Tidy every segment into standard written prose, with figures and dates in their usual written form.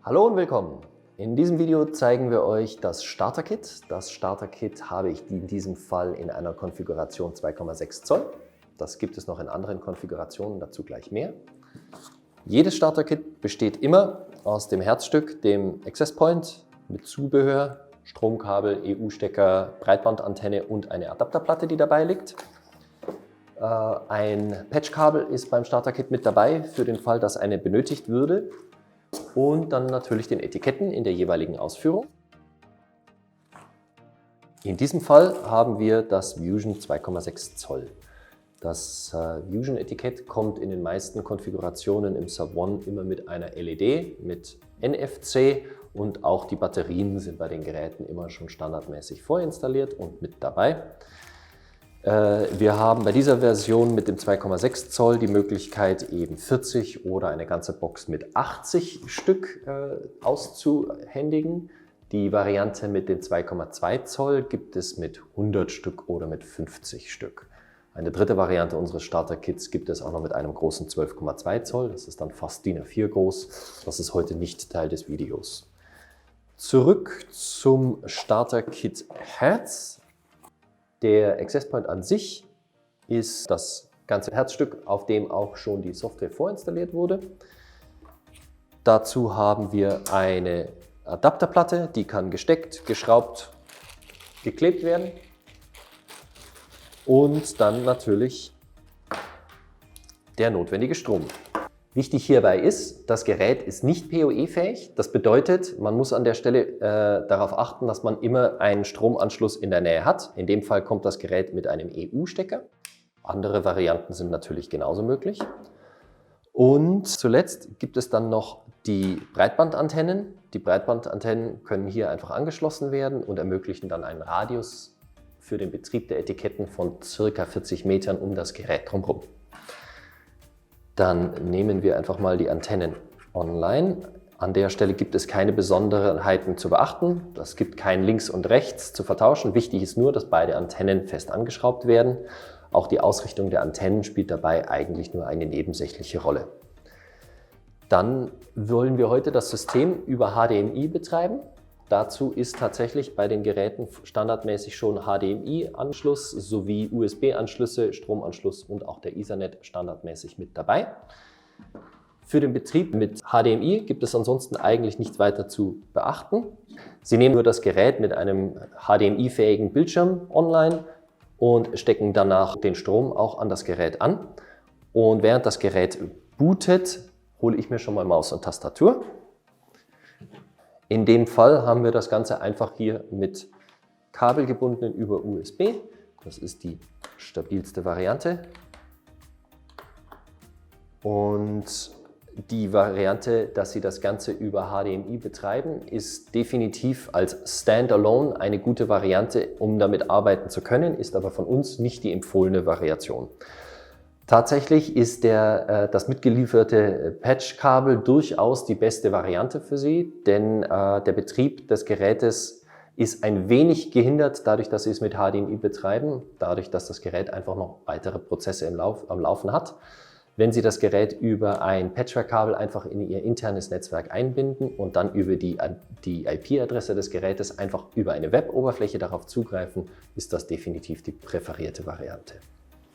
Hallo und willkommen! In diesem Video zeigen wir euch das Starter-Kit. Das Starter-Kit habe ich in diesem Fall in einer Konfiguration 2,6 Zoll. Das gibt es noch in anderen Konfigurationen, dazu gleich mehr. Jedes Starter-Kit besteht immer aus dem Herzstück, dem Access Point mit Zubehör, Stromkabel, EU-Stecker, Breitbandantenne und eine Adapterplatte, die dabei liegt. Ein Patchkabel ist beim Starter-Kit mit dabei, für den Fall, dass eine benötigt würde. Und dann natürlich den Etiketten in der jeweiligen Ausführung. In diesem Fall haben wir das Vusion 2,6 Zoll. Das Vusion-Etikett kommt in den meisten Konfigurationen im Sub One immer mit einer LED, mit NFC, und auch die Batterien sind bei den Geräten immer schon standardmäßig vorinstalliert und mit dabei. Wir haben bei dieser Version mit dem 2,6 Zoll die Möglichkeit, eben 40 oder eine ganze Box mit 80 Stück auszuhändigen. Die Variante mit den 2,2 Zoll gibt es mit 100 Stück oder mit 50 Stück. Eine dritte Variante unseres Starter-Kits gibt es auch noch mit einem großen 12,2 Zoll. Das ist dann fast DIN A4 groß. Das ist heute nicht Teil des Videos. Zurück zum Starter-Kit Herz. Der Access Point an sich ist das ganze Herzstück, auf dem auch schon die Software vorinstalliert wurde. Dazu haben wir eine Adapterplatte, die kann gesteckt, geschraubt, geklebt werden. Und dann natürlich der notwendige Strom. Wichtig hierbei ist, das Gerät ist nicht PoE-fähig. Das bedeutet, man muss an der Stelle darauf achten, dass man immer einen Stromanschluss in der Nähe hat. In dem Fall kommt das Gerät mit einem EU-Stecker. Andere Varianten sind natürlich genauso möglich. Und zuletzt gibt es dann noch die Breitbandantennen. Die Breitbandantennen können hier einfach angeschlossen werden und ermöglichen dann einen Radius für den Betrieb der Etiketten von ca. 40 Metern um das Gerät drumherum. Dann nehmen wir einfach mal die Antennen online. An der Stelle gibt es keine Besonderheiten zu beachten. Es gibt kein Links und Rechts zu vertauschen. Wichtig ist nur, dass beide Antennen fest angeschraubt werden. Auch die Ausrichtung der Antennen spielt dabei eigentlich nur eine nebensächliche Rolle. Dann wollen wir heute das System über HDMI betreiben. Dazu ist tatsächlich bei den Geräten standardmäßig schon HDMI-Anschluss sowie USB-Anschlüsse, Stromanschluss und auch der Ethernet standardmäßig mit dabei. Für den Betrieb mit HDMI gibt es ansonsten eigentlich nichts weiter zu beachten. Sie nehmen nur das Gerät mit einem HDMI-fähigen Bildschirm online und stecken danach den Strom auch an das Gerät an. Und während das Gerät bootet, hole ich mir schon mal Maus und Tastatur. In dem Fall haben wir das Ganze einfach hier mit Kabel gebunden über USB. Das ist die stabilste Variante. Und die Variante, dass Sie das Ganze über HDMI betreiben, ist definitiv als Standalone eine gute Variante, um damit arbeiten zu können, ist aber von uns nicht die empfohlene Variation. Tatsächlich ist das mitgelieferte Patchkabel durchaus die beste Variante für Sie, denn der Betrieb des Gerätes ist ein wenig gehindert, dadurch, dass Sie es mit HDMI betreiben, dadurch, dass das Gerät einfach noch weitere Prozesse am Laufen hat. Wenn Sie das Gerät über ein Patchwork-Kabel einfach in Ihr internes Netzwerk einbinden und dann über die IP-Adresse des Gerätes einfach über eine Web-Oberfläche darauf zugreifen, ist das definitiv die präferierte Variante.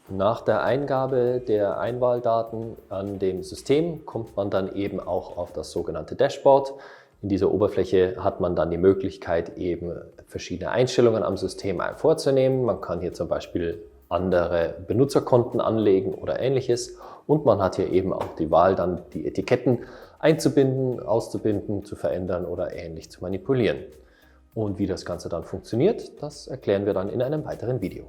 Nach der Eingabe der Einwahldaten an dem System kommt man dann eben auch auf das sogenannte Dashboard. In dieser Oberfläche hat man dann die Möglichkeit, eben verschiedene Einstellungen am System vorzunehmen. Man kann hier zum Beispiel andere Benutzerkonten anlegen oder ähnliches. Und man hat hier eben auch die Wahl, dann die Etiketten einzubinden, auszubinden, zu verändern oder ähnlich zu manipulieren. Und wie das Ganze dann funktioniert, das erklären wir dann in einem weiteren Video.